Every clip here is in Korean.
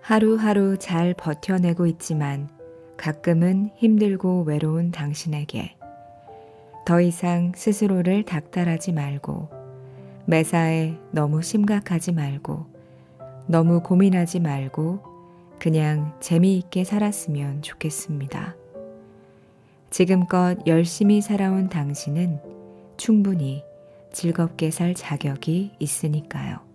하루하루 잘 버텨내고 있지만 가끔은 힘들고 외로운 당신에게 더 이상 스스로를 닥달하지 말고 매사에 너무 심각하지 말고 너무 고민하지 말고 그냥 재미있게 살았으면 좋겠습니다. 지금껏 열심히 살아온 당신은 충분히 즐겁게 살 자격이 있으니까요.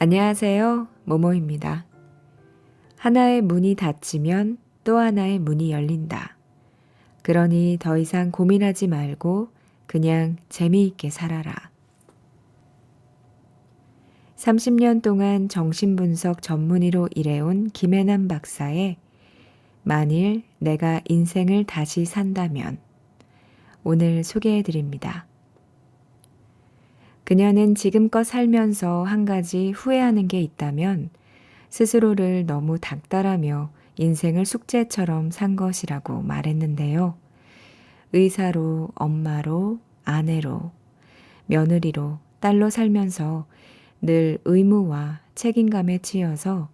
안녕하세요. 모모입니다. 하나의 문이 닫히면 또 하나의 문이 열린다. 그러니 더 이상 고민하지 말고 그냥 재미있게 살아라. 30년 동안 정신분석 전문의로 일해온 김혜남 박사의 만일 내가 인생을 다시 산다면 오늘 소개해 드립니다. 그녀는 지금껏 살면서 한 가지 후회하는 게 있다면 스스로를 너무 닥달하며 인생을 숙제처럼 산 것이라고 말했는데요. 의사로, 엄마로, 아내로, 며느리로, 딸로 살면서 늘 의무와 책임감에 치여서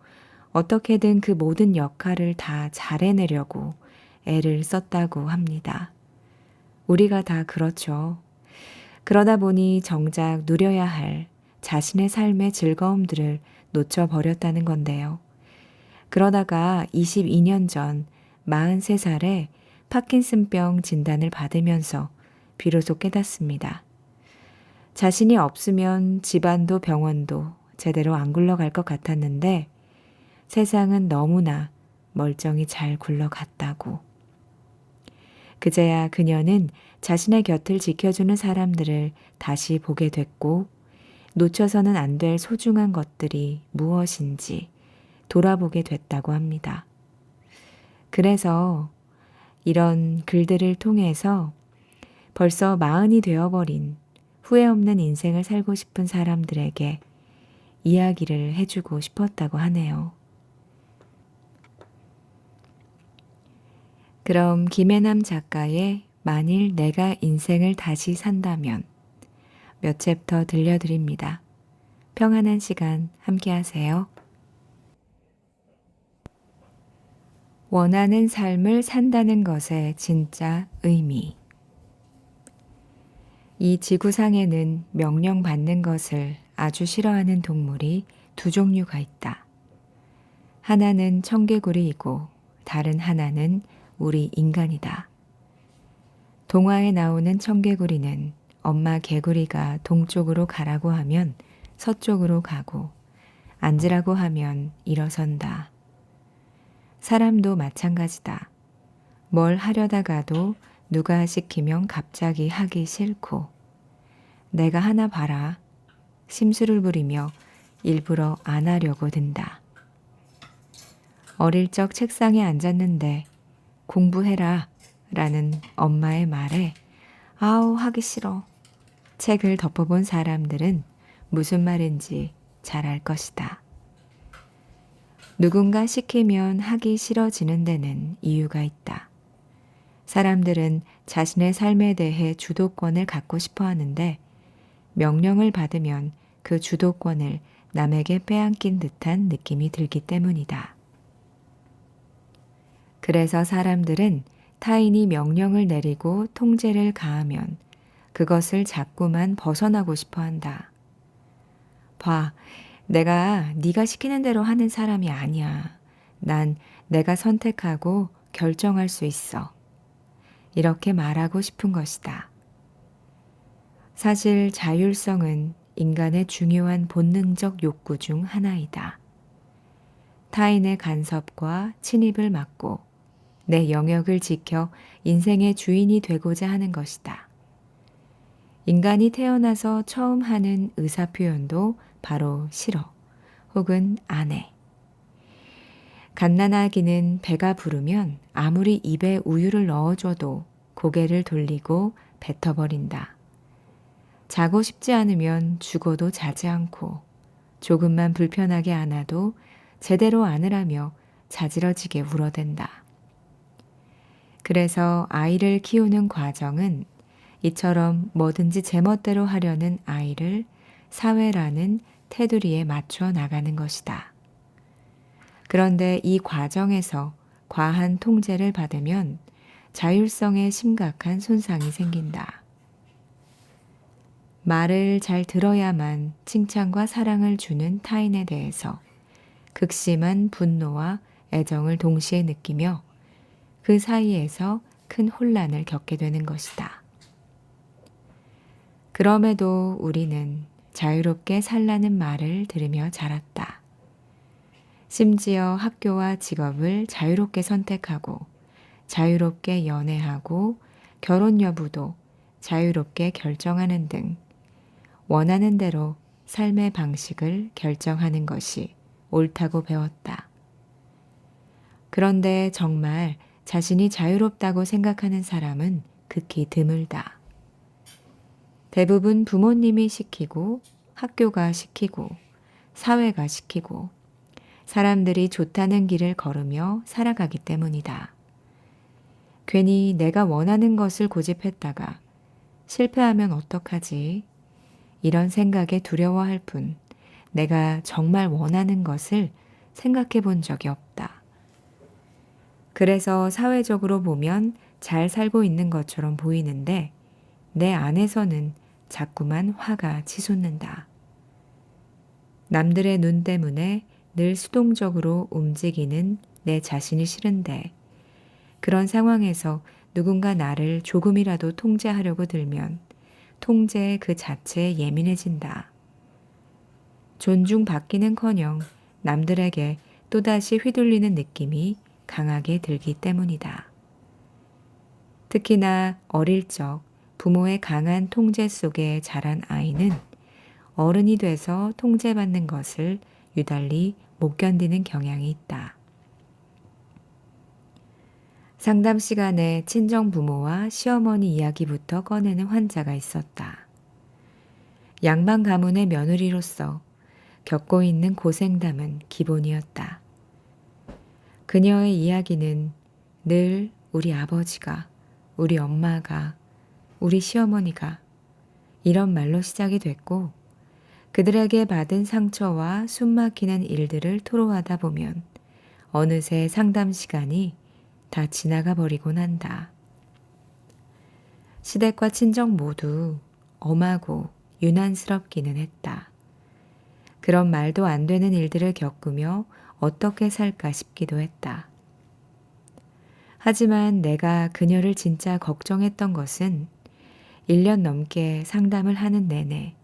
어떻게든 그 모든 역할을 다 잘해내려고 애를 썼다고 합니다. 우리가 다 그렇죠. 그러다 보니 정작 누려야 할 자신의 삶의 즐거움들을 놓쳐버렸다는 건데요. 그러다가 22년 전 43살에 파킨슨병 진단을 받으면서 비로소 깨닫습니다. 자신이 없으면 집안도 병원도 제대로 안 굴러갈 것 같았는데 세상은 너무나 멀쩡히 잘 굴러갔다고. 그제야 그녀는 자신의 곁을 지켜주는 사람들을 다시 보게 됐고 놓쳐서는 안 될 소중한 것들이 무엇인지 돌아보게 됐다고 합니다. 그래서 이런 글들을 통해서 벌써 40이 되어버린 후회 없는 인생을 살고 싶은 사람들에게 이야기를 해주고 싶었다고 하네요. 그럼 김혜남 작가의 만일 내가 인생을 다시 산다면 몇 챕터 들려드립니다. 평안한 시간 함께 하세요. 원하는 삶을 산다는 것의 진짜 의미. 이 지구상에는 명령받는 것을 아주 싫어하는 동물이 두 종류가 있다. 하나는 청개구리이고 다른 하나는 우리 인간이다. 동화에 나오는 청개구리는 엄마 개구리가 동쪽으로 가라고 하면 서쪽으로 가고 앉으라고 하면 일어선다. 사람도 마찬가지다. 뭘 하려다가도 누가 시키면 갑자기 하기 싫고 내가 하나 봐라 심술을 부리며 일부러 안 하려고 든다. 어릴 적 책상에 앉았는데 공부해라 라는 엄마의 말에 아우 하기 싫어. 책을 덮어본 사람들은 무슨 말인지 잘 알 것이다. 누군가 시키면 하기 싫어지는 데는 이유가 있다. 사람들은 자신의 삶에 대해 주도권을 갖고 싶어 하는데 명령을 받으면 그 주도권을 남에게 빼앗긴 듯한 느낌이 들기 때문이다. 그래서 사람들은 타인이 명령을 내리고 통제를 가하면 그것을 자꾸만 벗어나고 싶어 한다. 봐, 내가 네가 시키는 대로 하는 사람이 아니야. 난 내가 선택하고 결정할 수 있어. 이렇게 말하고 싶은 것이다. 사실 자율성은 인간의 중요한 본능적 욕구 중 하나이다. 타인의 간섭과 침입을 막고 내 영역을 지켜 인생의 주인이 되고자 하는 것이다. 인간이 태어나서 처음 하는 의사표현도 바로 싫어 혹은 안 해. 갓난아기는 배가 부르면 아무리 입에 우유를 넣어줘도 고개를 돌리고 뱉어버린다. 자고 싶지 않으면 죽어도 자지 않고 조금만 불편하게 안아도 제대로 안으라며 자지러지게 울어댄다. 그래서 아이를 키우는 과정은 이처럼 뭐든지 제멋대로 하려는 아이를 사회라는 테두리에 맞춰 나가는 것이다. 그런데 이 과정에서 과한 통제를 받으면 자율성에 심각한 손상이 생긴다. 말을 잘 들어야만 칭찬과 사랑을 주는 타인에 대해서 극심한 분노와 애정을 동시에 느끼며 그 사이에서 큰 혼란을 겪게 되는 것이다. 그럼에도 우리는 자유롭게 살라는 말을 들으며 자랐다. 심지어 학교와 직업을 자유롭게 선택하고 자유롭게 연애하고 결혼 여부도 자유롭게 결정하는 등 원하는 대로 삶의 방식을 결정하는 것이 옳다고 배웠다. 그런데 정말 자신이 자유롭다고 생각하는 사람은 극히 드물다. 대부분 부모님이 시키고 학교가 시키고 사회가 시키고 사람들이 좋다는 길을 걸으며 살아가기 때문이다. 괜히 내가 원하는 것을 고집했다가 실패하면 어떡하지? 이런 생각에 두려워할 뿐 내가 정말 원하는 것을 생각해 본 적이 없다. 그래서 사회적으로 보면 잘 살고 있는 것처럼 보이는데 내 안에서는 자꾸만 화가 치솟는다. 남들의 눈 때문에 늘 수동적으로 움직이는 내 자신이 싫은데 그런 상황에서 누군가 나를 조금이라도 통제하려고 들면 통제 그 자체에 예민해진다. 존중받기는커녕 남들에게 또다시 휘둘리는 느낌이 강하게 들기 때문이다. 특히나 어릴 적 부모의 강한 통제 속에 자란 아이는 어른이 돼서 통제받는 것을 유달리 못 견디는 경향이 있다. 상담 시간에 친정 부모와 시어머니 이야기부터 꺼내는 환자가 있었다. 양반 가문의 며느리로서 겪고 있는 고생담은 기본이었다. 그녀의 이야기는 늘 우리 아버지가, 우리 엄마가, 우리 시어머니가 이런 말로 시작이 됐고 그들에게 받은 상처와 숨막히는 일들을 토로하다 보면 어느새 상담 시간이 다 지나가 버리곤 한다. 시댁과 친정 모두 엄하고 유난스럽기는 했다. 그런 말도 안 되는 일들을 겪으며 어떻게 살까 싶기도 했다. 하지만 내가 그녀를 진짜 걱정했던 것은 1년 넘게 상담을 하는 내내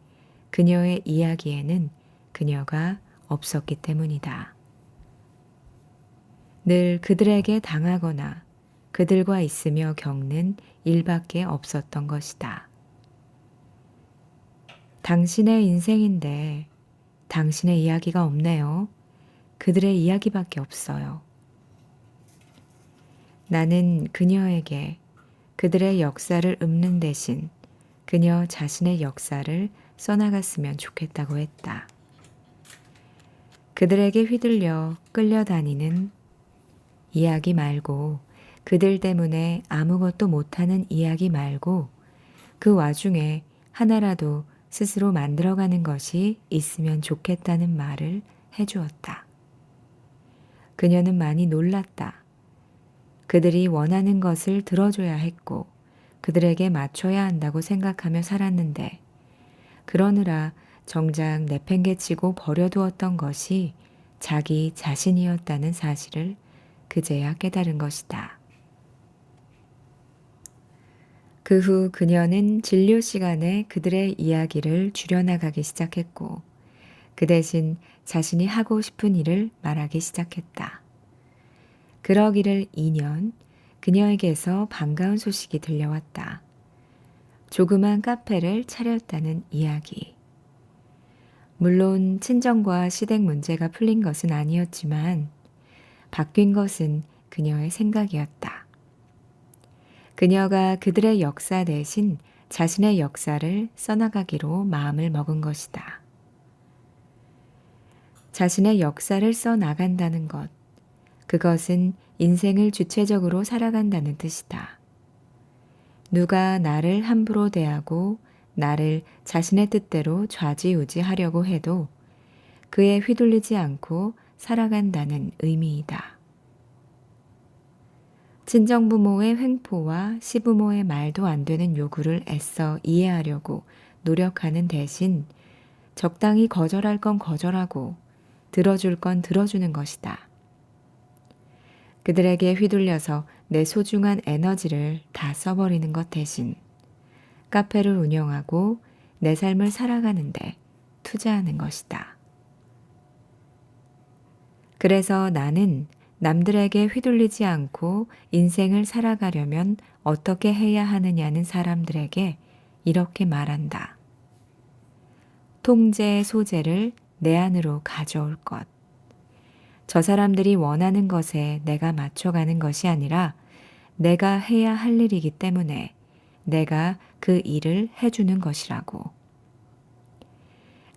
그녀의 이야기에는 그녀가 없었기 때문이다. 늘 그들에게 당하거나 그들과 있으며 겪는 일밖에 없었던 것이다. 당신의 인생인데 당신의 이야기가 없네요. 그들의 이야기밖에 없어요. 나는 그녀에게 그들의 역사를 읊는 대신 그녀 자신의 역사를 써나갔으면 좋겠다고 했다. 그들에게 휘둘려 끌려다니는 이야기 말고 그들 때문에 아무것도 못하는 이야기 말고 그 와중에 하나라도 스스로 만들어가는 것이 있으면 좋겠다는 말을 해주었다. 그녀는 많이 놀랐다. 그들이 원하는 것을 들어줘야 했고 그들에게 맞춰야 한다고 생각하며 살았는데 그러느라 정작 내팽개치고 버려두었던 것이 자기 자신이었다는 사실을 그제야 깨달은 것이다. 그 후 그녀는 진료 시간에 그들의 이야기를 줄여나가기 시작했고 그 대신 자신이 하고 싶은 일을 말하기 시작했다. 그러기를 2년 그녀에게서 반가운 소식이 들려왔다. 조그만 카페를 차렸다는 이야기. 물론 친정과 시댁 문제가 풀린 것은 아니었지만 바뀐 것은 그녀의 생각이었다. 그녀가 그들의 역사 대신 자신의 역사를 써나가기로 마음을 먹은 것이다. 자신의 역사를 써나간다는 것, 그것은 인생을 주체적으로 살아간다는 뜻이다. 누가 나를 함부로 대하고 나를 자신의 뜻대로 좌지우지하려고 해도 그에 휘둘리지 않고 살아간다는 의미이다. 친정부모의 횡포와 시부모의 말도 안 되는 요구를 애써 이해하려고 노력하는 대신 적당히 거절할 건 거절하고 들어줄 건 들어주는 것이다. 그들에게 휘둘려서 내 소중한 에너지를 다 써버리는 것 대신 카페를 운영하고 내 삶을 살아가는데 투자하는 것이다. 그래서 나는 남들에게 휘둘리지 않고 인생을 살아가려면 어떻게 해야 하느냐는 사람들에게 이렇게 말한다. 통제의 소재를 내 안으로 가져올 것. 저 사람들이 원하는 것에 내가 맞춰가는 것이 아니라 내가 해야 할 일이기 때문에 내가 그 일을 해주는 것이라고.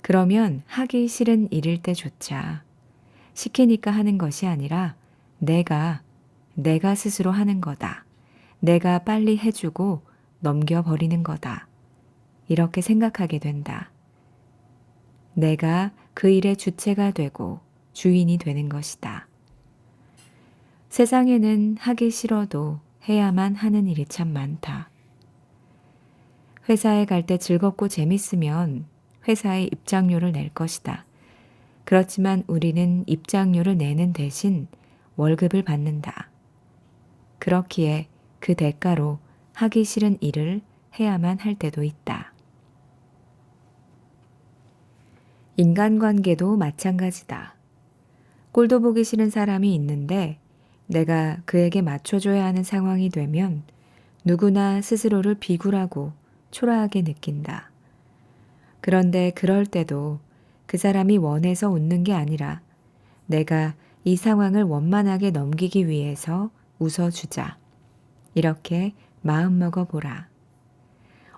그러면 하기 싫은 일일 때조차 시키니까 하는 것이 아니라 내가 스스로 하는 거다. 내가 빨리 해주고 넘겨버리는 거다. 이렇게 생각하게 된다. 내가 그 일의 주체가 되고 주인이 되는 것이다. 세상에는 하기 싫어도 해야만 하는 일이 참 많다. 회사에 갈 때 즐겁고 재밌으면 회사에 입장료를 낼 것이다. 그렇지만 우리는 입장료를 내는 대신 월급을 받는다. 그렇기에 그 대가로 하기 싫은 일을 해야만 할 때도 있다. 인간관계도 마찬가지다. 꼴도 보기 싫은 사람이 있는데 내가 그에게 맞춰줘야 하는 상황이 되면 누구나 스스로를 비굴하고 초라하게 느낀다. 그런데 그럴 때도 그 사람이 원해서 웃는 게 아니라 내가 이 상황을 원만하게 넘기기 위해서 웃어주자. 이렇게 마음먹어 보라.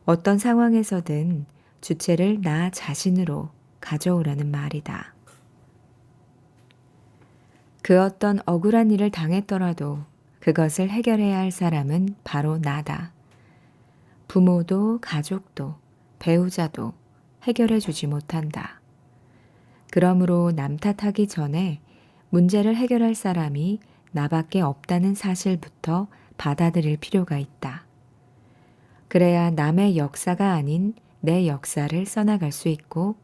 어떤 상황에서든 주체를 나 자신으로 가져오라는 말이다. 그 어떤 억울한 일을 당했더라도 그것을 해결해야 할 사람은 바로 나다. 부모도 가족도 배우자도 해결해 주지 못한다. 그러므로 남 탓하기 전에 문제를 해결할 사람이 나밖에 없다는 사실부터 받아들일 필요가 있다. 그래야 남의 역사가 아닌 내 역사를 써나갈 수 있고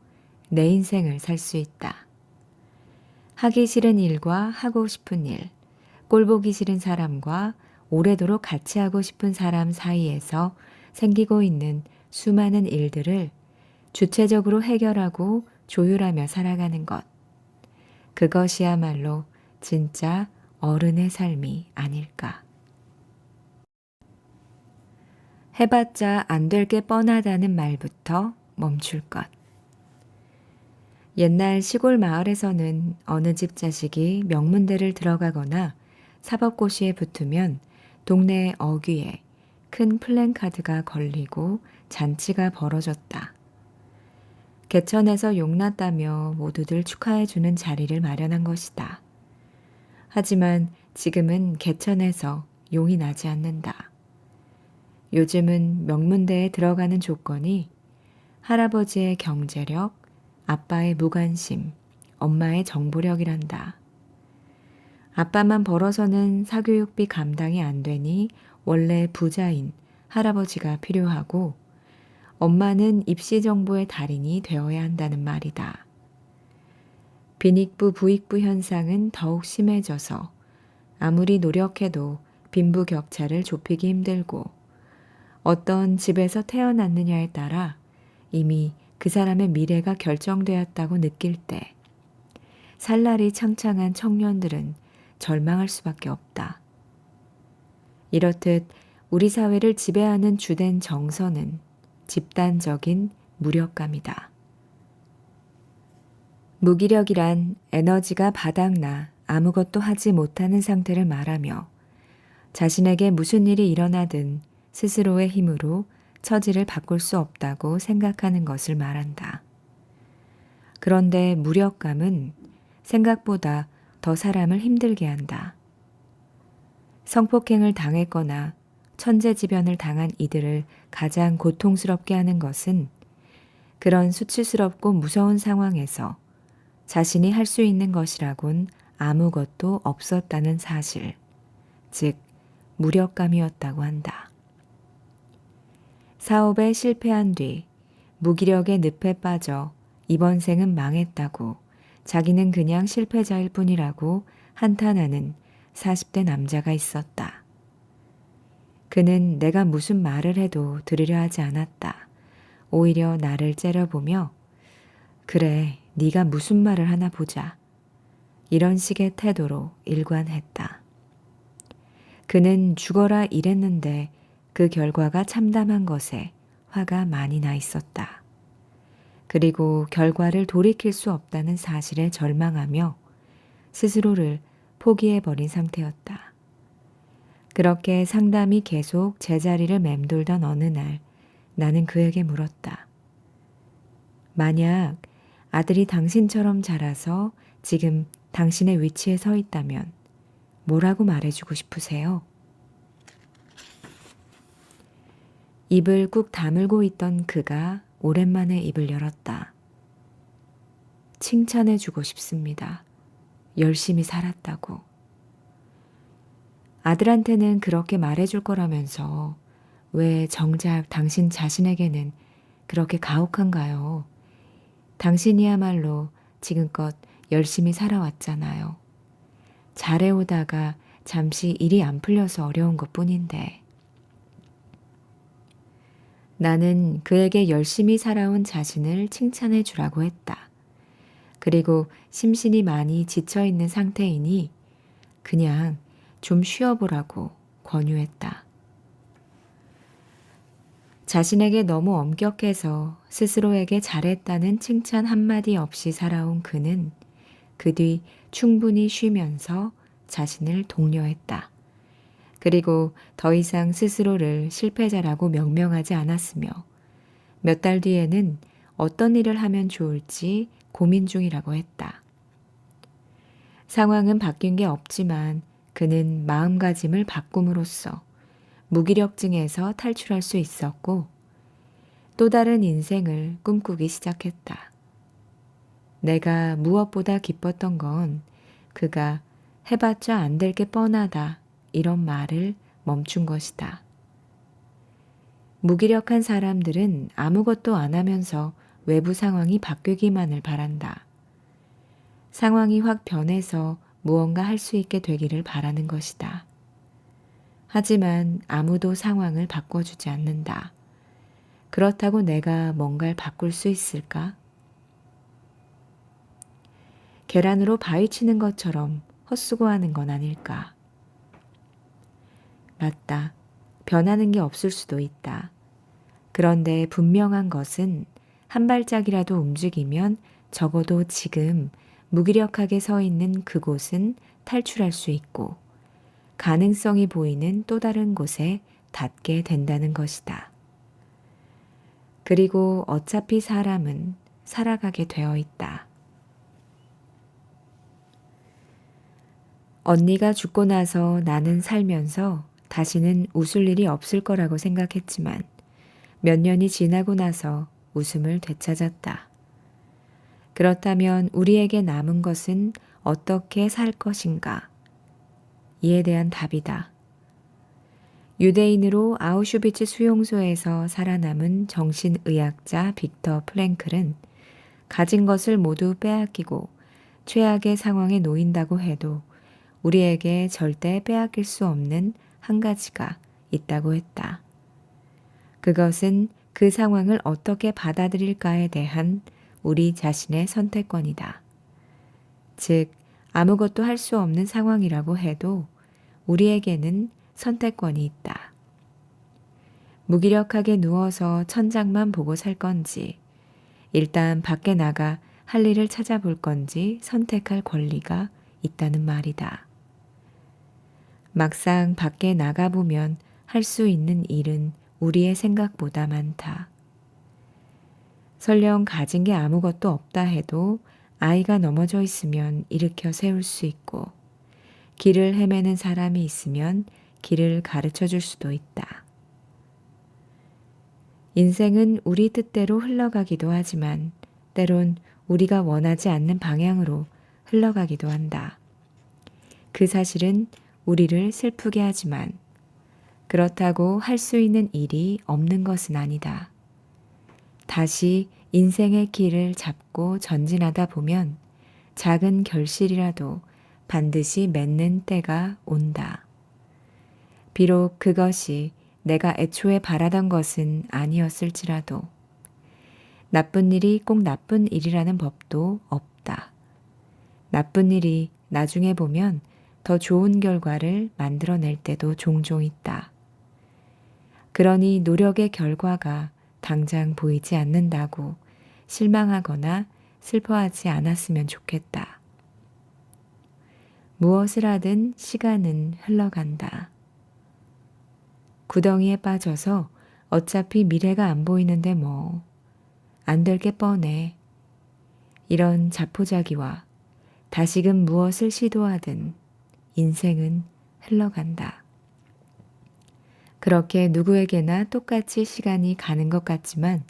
내 인생을 살 수 있다. 하기 싫은 일과 하고 싶은 일, 꼴보기 싫은 사람과 오래도록 같이 하고 싶은 사람 사이에서 생기고 있는 수많은 일들을 주체적으로 해결하고 조율하며 살아가는 것. 그것이야말로 진짜 어른의 삶이 아닐까. 해봤자 안 될 게 뻔하다는 말부터 멈출 것. 옛날 시골 마을에서는 어느 집 자식이 명문대를 들어가거나 사법고시에 붙으면 동네 어귀에 큰 플랜카드가 걸리고 잔치가 벌어졌다. 개천에서 용났다며 모두들 축하해주는 자리를 마련한 것이다. 하지만 지금은 개천에서 용이 나지 않는다. 요즘은 명문대에 들어가는 조건이 할아버지의 경제력, 아빠의 무관심, 엄마의 정보력이란다. 아빠만 벌어서는 사교육비 감당이 안 되니 원래 부자인 할아버지가 필요하고 엄마는 입시 정보의 달인이 되어야 한다는 말이다. 빈익부 부익부 현상은 더욱 심해져서 아무리 노력해도 빈부격차를 좁히기 힘들고 어떤 집에서 태어났느냐에 따라 이미 그 사람의 미래가 결정되었다고 느낄 때 살날이 창창한 청년들은 절망할 수밖에 없다. 이렇듯 우리 사회를 지배하는 주된 정서는 집단적인 무력감이다. 무기력이란 에너지가 바닥나 아무것도 하지 못하는 상태를 말하며 자신에게 무슨 일이 일어나든 스스로의 힘으로 처지를 바꿀 수 없다고 생각하는 것을 말한다. 그런데 무력감은 생각보다 더 사람을 힘들게 한다. 성폭행을 당했거나 천재지변을 당한 이들을 가장 고통스럽게 하는 것은 그런 수치스럽고 무서운 상황에서 자신이 할 수 있는 것이라곤 아무것도 없었다는 사실, 즉 무력감이었다고 한다. 사업에 실패한 뒤 무기력의 늪에 빠져 이번 생은 망했다고 자기는 그냥 실패자일 뿐이라고 한탄하는 40대 남자가 있었다. 그는 내가 무슨 말을 해도 들으려 하지 않았다. 오히려 나를 째려보며 그래, 네가 무슨 말을 하나 보자. 이런 식의 태도로 일관했다. 그는 죽어라 이랬는데 그 결과가 참담한 것에 화가 많이 나 있었다. 그리고 결과를 돌이킬 수 없다는 사실에 절망하며 스스로를 포기해버린 상태였다. 그렇게 상담이 계속 제자리를 맴돌던 어느 날 나는 그에게 물었다. 만약 아들이 당신처럼 자라서 지금 당신의 위치에 서 있다면 뭐라고 말해주고 싶으세요? 입을 꾹 다물고 있던 그가 오랜만에 입을 열었다. 칭찬해주고 싶습니다. 열심히 살았다고. 아들한테는 그렇게 말해줄 거라면서 왜 정작 당신 자신에게는 그렇게 가혹한가요? 당신이야말로 지금껏 열심히 살아왔잖아요. 잘해오다가 잠시 일이 안 풀려서 어려운 것뿐인데. 나는 그에게 열심히 살아온 자신을 칭찬해 주라고 했다. 그리고 심신이 많이 지쳐있는 상태이니 그냥 좀 쉬어보라고 권유했다. 자신에게 너무 엄격해서 스스로에게 잘했다는 칭찬 한마디 없이 살아온 그는 그 뒤 충분히 쉬면서 자신을 독려했다. 그리고 더 이상 스스로를 실패자라고 명명하지 않았으며 몇 달 뒤에는 어떤 일을 하면 좋을지 고민 중이라고 했다. 상황은 바뀐 게 없지만 그는 마음가짐을 바꿈으로써 무기력증에서 탈출할 수 있었고 또 다른 인생을 꿈꾸기 시작했다. 내가 무엇보다 기뻤던 건 그가 해봤자 안 될 게 뻔하다 이런 말을 멈춘 것이다. 무기력한 사람들은 아무것도 안 하면서 외부 상황이 바뀌기만을 바란다. 상황이 확 변해서 무언가 할 수 있게 되기를 바라는 것이다. 하지만 아무도 상황을 바꿔주지 않는다. 그렇다고 내가 뭔가를 바꿀 수 있을까? 계란으로 바위 치는 것처럼 헛수고하는 건 아닐까? 맞다. 변하는 게 없을 수도 있다. 그런데 분명한 것은 한 발짝이라도 움직이면 적어도 지금 무기력하게 서 있는 그곳은 탈출할 수 있고 가능성이 보이는 또 다른 곳에 닿게 된다는 것이다. 그리고 어차피 사람은 살아가게 되어 있다. 언니가 죽고 나서 나는 살면서 다시는 웃을 일이 없을 거라고 생각했지만 몇 년이 지나고 나서 웃음을 되찾았다. 그렇다면 우리에게 남은 것은 어떻게 살 것인가? 이에 대한 답이다. 유대인으로 아우슈비츠 수용소에서 살아남은 정신의학자 빅터 프랭클은 가진 것을 모두 빼앗기고 최악의 상황에 놓인다고 해도 우리에게 절대 빼앗길 수 없는 한 가지가 있다고 했다. 그것은 그 상황을 어떻게 받아들일까에 대한 우리 자신의 선택권이다. 즉, 아무것도 할 수 없는 상황이라고 해도 우리에게는 선택권이 있다. 무기력하게 누워서 천장만 보고 살 건지, 일단 밖에 나가 할 일을 찾아볼 건지 선택할 권리가 있다는 말이다. 막상 밖에 나가보면 할 수 있는 일은 우리의 생각보다 많다. 설령 가진 게 아무것도 없다 해도 아이가 넘어져 있으면 일으켜 세울 수 있고 길을 헤매는 사람이 있으면 길을 가르쳐 줄 수도 있다. 인생은 우리 뜻대로 흘러가기도 하지만 때론 우리가 원하지 않는 방향으로 흘러가기도 한다. 그 사실은 우리를 슬프게 하지만 그렇다고 할 수 있는 일이 없는 것은 아니다. 다시 인생의 길을 잡고 전진하다 보면 작은 결실이라도 반드시 맺는 때가 온다. 비록 그것이 내가 애초에 바라던 것은 아니었을지라도 나쁜 일이 꼭 나쁜 일이라는 법도 없다. 나쁜 일이 나중에 보면 더 좋은 결과를 만들어낼 때도 종종 있다. 그러니 노력의 결과가 당장 보이지 않는다고 실망하거나 슬퍼하지 않았으면 좋겠다. 무엇을 하든 시간은 흘러간다. 구덩이에 빠져서 어차피 미래가 안 보이는데 뭐, 안 될 게 뻔해. 이런 자포자기와 다시금 무엇을 시도하든 인생은 흘러간다. 그렇게 누구에게나 똑같이 시간이 가는 것 같지만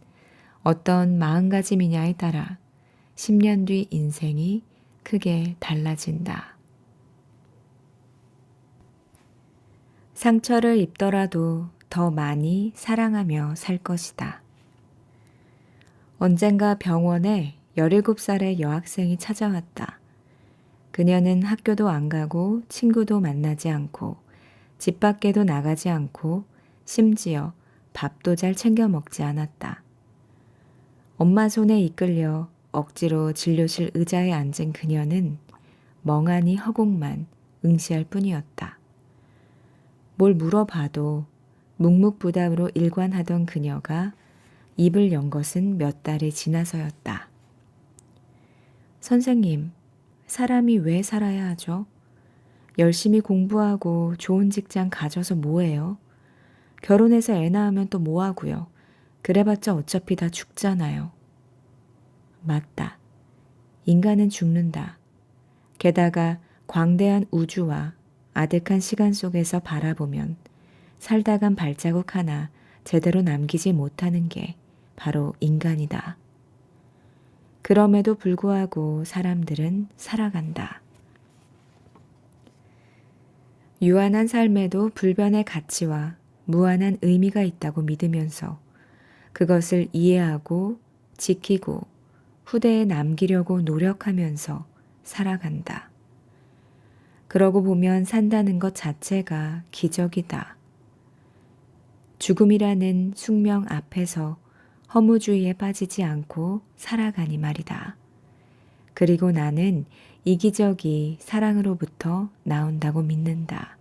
어떤 마음가짐이냐에 따라 10년 뒤 인생이 크게 달라진다. 상처를 입더라도 더 많이 사랑하며 살 것이다. 언젠가 병원에 17살의 여학생이 찾아왔다. 그녀는 학교도 안 가고 친구도 만나지 않고 집 밖에도 나가지 않고 심지어 밥도 잘 챙겨 먹지 않았다. 엄마 손에 이끌려 억지로 진료실 의자에 앉은 그녀는 멍하니 허공만 응시할 뿐이었다. 뭘 물어봐도 묵묵부답으로 일관하던 그녀가 입을 연 것은 몇 달이 지나서였다. 선생님, 사람이 왜 살아야 하죠? 열심히 공부하고 좋은 직장 가져서 뭐해요? 결혼해서 애 낳으면 또 뭐하고요? 그래봤자 어차피 다 죽잖아요. 맞다. 인간은 죽는다. 게다가 광대한 우주와 아득한 시간 속에서 바라보면 살다 간 발자국 하나 제대로 남기지 못하는 게 바로 인간이다. 그럼에도 불구하고 사람들은 살아간다. 유한한 삶에도 불변의 가치와 무한한 의미가 있다고 믿으면서 그것을 이해하고 지키고 후대에 남기려고 노력하면서 살아간다. 그러고 보면 산다는 것 자체가 기적이다. 죽음이라는 숙명 앞에서 허무주의에 빠지지 않고 살아가니 말이다. 그리고 나는 이 기적이 사랑으로부터 나온다고 믿는다.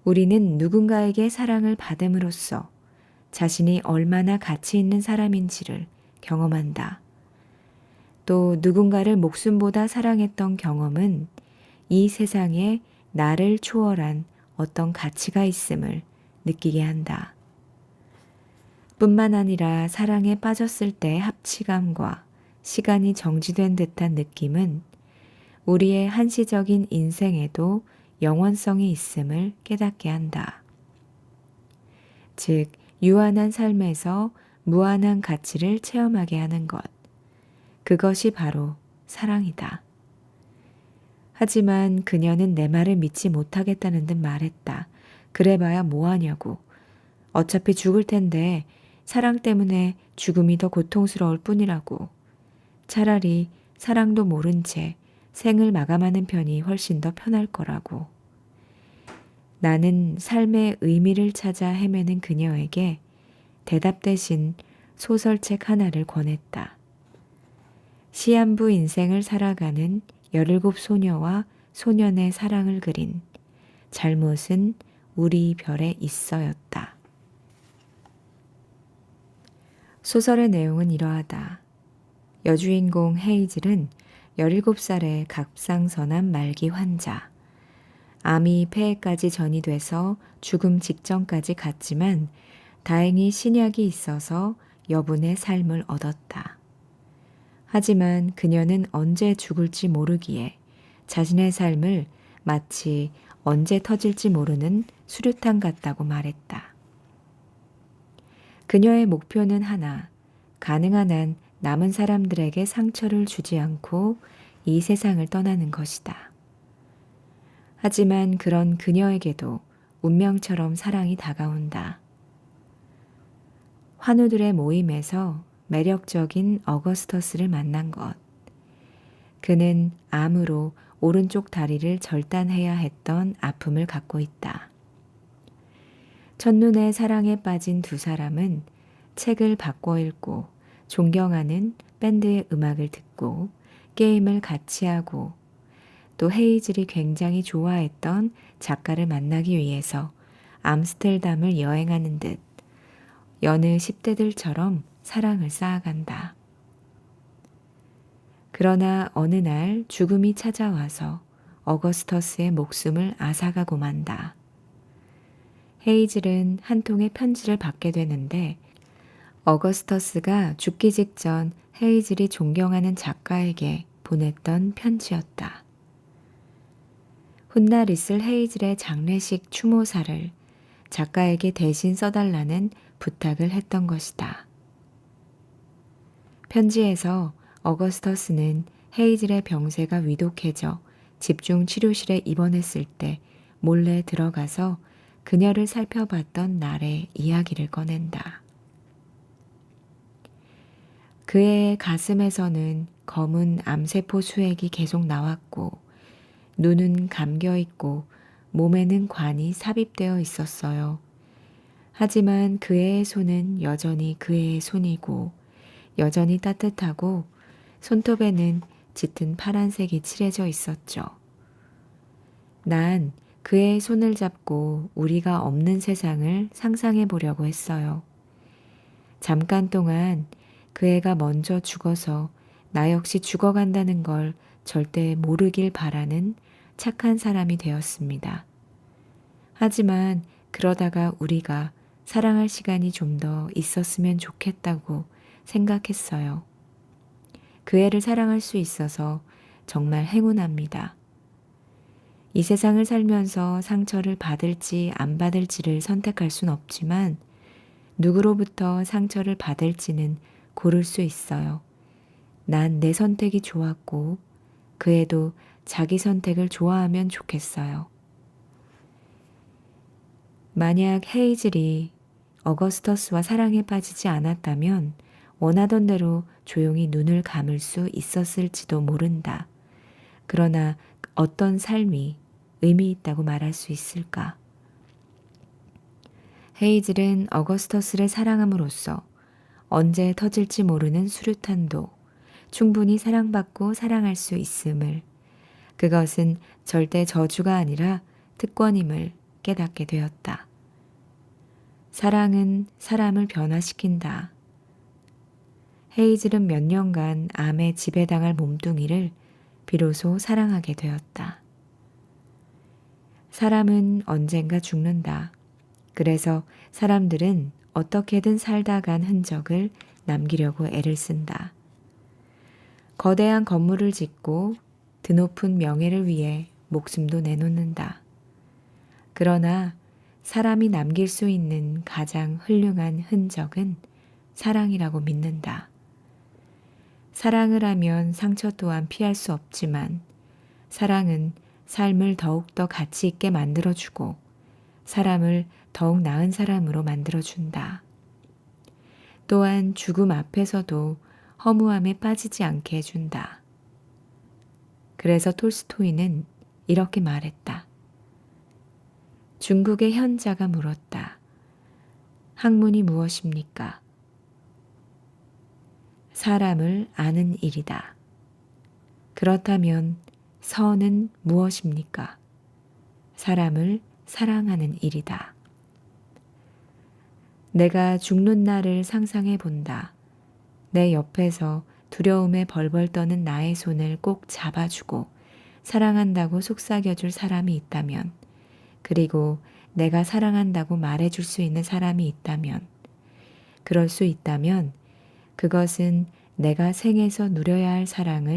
우리는 누군가에게 사랑을 받음으로써 자신이 얼마나 가치 있는 사람인지를 경험한다. 또 누군가를 목숨보다 사랑했던 경험은 이 세상에 나를 초월한 어떤 가치가 있음을 느끼게 한다. 뿐만 아니라 사랑에 빠졌을 때의 합치감과 시간이 정지된 듯한 느낌은 우리의 한시적인 인생에도 영원성이 있음을 깨닫게 한다. 즉, 유한한 삶에서 무한한 가치를 체험하게 하는 것. 그것이 바로 사랑이다. 하지만 그녀는 내 말을 믿지 못하겠다는 듯 말했다. 그래봐야 뭐하냐고. 어차피 죽을 텐데 사랑 때문에 죽음이 더 고통스러울 뿐이라고. 차라리 사랑도 모른 채 생을 마감하는 편이 훨씬 더 편할 거라고. 나는 삶의 의미를 찾아 헤매는 그녀에게 대답 대신 소설책 하나를 권했다. 시한부 인생을 살아가는 17 소녀와 소년의 사랑을 그린 잘못은 우리 별에 있어였다. 소설의 내용은 이러하다. 여주인공 헤이즐은 17살의 갑상선암 말기 환자. 암이 폐에까지 전이돼서 죽음 직전까지 갔지만 다행히 신약이 있어서 여분의 삶을 얻었다. 하지만 그녀는 언제 죽을지 모르기에 자신의 삶을 마치 언제 터질지 모르는 수류탄 같다고 말했다. 그녀의 목표는 하나, 가능한 한 남은 사람들에게 상처를 주지 않고 이 세상을 떠나는 것이다. 하지만 그런 그녀에게도 운명처럼 사랑이 다가온다. 환우들의 모임에서 매력적인 어거스터스를 만난 것. 그는 암으로 오른쪽 다리를 절단해야 했던 아픔을 갖고 있다. 첫눈에 사랑에 빠진 두 사람은 책을 바꿔 읽고 존경하는 밴드의 음악을 듣고 게임을 같이 하고 또 헤이즐이 굉장히 좋아했던 작가를 만나기 위해서 암스테르담을 여행하는 듯 여느 10대들처럼 사랑을 쌓아간다. 그러나 어느 날 죽음이 찾아와서 어거스터스의 목숨을 앗아가고 만다. 헤이즐은 한 통의 편지를 받게 되는데 어거스터스가 죽기 직전 헤이즐이 존경하는 작가에게 보냈던 편지였다. 훗날 있을 헤이즐의 장례식 추모사를 작가에게 대신 써달라는 부탁을 했던 것이다. 편지에서 어거스터스는 헤이즐의 병세가 위독해져 집중 치료실에 입원했을 때 몰래 들어가서 그녀를 살펴봤던 날의 이야기를 꺼낸다. 그의 가슴에서는 검은 암세포 수액이 계속 나왔고 눈은 감겨 있고 몸에는 관이 삽입되어 있었어요. 하지만 그의 손은 여전히 그의 손이고 여전히 따뜻하고 손톱에는 짙은 파란색이 칠해져 있었죠. 난 그의 손을 잡고 우리가 없는 세상을 상상해 보려고 했어요. 잠깐 동안 그 애가 먼저 죽어서 나 역시 죽어간다는 걸 절대 모르길 바라는 착한 사람이 되었습니다. 하지만 그러다가 우리가 사랑할 시간이 좀 더 있었으면 좋겠다고 생각했어요. 그 애를 사랑할 수 있어서 정말 행운합니다. 이 세상을 살면서 상처를 받을지 안 받을지를 선택할 순 없지만 누구로부터 상처를 받을지는 고를 수 있어요. 난 내 선택이 좋았고 그 애도 자기 선택을 좋아하면 좋겠어요. 만약 헤이즐이 어거스터스와 사랑에 빠지지 않았다면 원하던 대로 조용히 눈을 감을 수 있었을지도 모른다. 그러나 어떤 삶이 의미 있다고 말할 수 있을까? 헤이즐은 어거스터스를 사랑함으로써 언제 터질지 모르는 수류탄도 충분히 사랑받고 사랑할 수 있음을, 그것은 절대 저주가 아니라 특권임을 깨닫게 되었다. 사랑은 사람을 변화시킨다. 헤이즐은 몇 년간 암에 지배당할 몸뚱이를 비로소 사랑하게 되었다. 사람은 언젠가 죽는다. 그래서 사람들은 어떻게든 살다 간 흔적을 남기려고 애를 쓴다. 거대한 건물을 짓고 드높은 명예를 위해 목숨도 내놓는다. 그러나 사람이 남길 수 있는 가장 훌륭한 흔적은 사랑이라고 믿는다. 사랑을 하면 상처 또한 피할 수 없지만 사랑은 삶을 더욱더 가치 있게 만들어주고 사람을 더욱 나은 사람으로 만들어준다. 또한 죽음 앞에서도 허무함에 빠지지 않게 해준다. 그래서 톨스토이는 이렇게 말했다. 중국의 현자가 물었다. 학문이 무엇입니까? 사람을 아는 일이다. 그렇다면 선은 무엇입니까? 사람을 사랑하는 일이다. 내가 죽는 날을 상상해 본다. 내 옆에서 두려움에 벌벌 떠는 나의 손을 꼭 잡아주고 사랑한다고 속삭여줄 사람이 있다면, 그리고 내가 사랑한다고 말해줄 수 있는 사람이 있다면, 그럴 수 있다면 그것은 내가 생에서 누려야 할 사랑을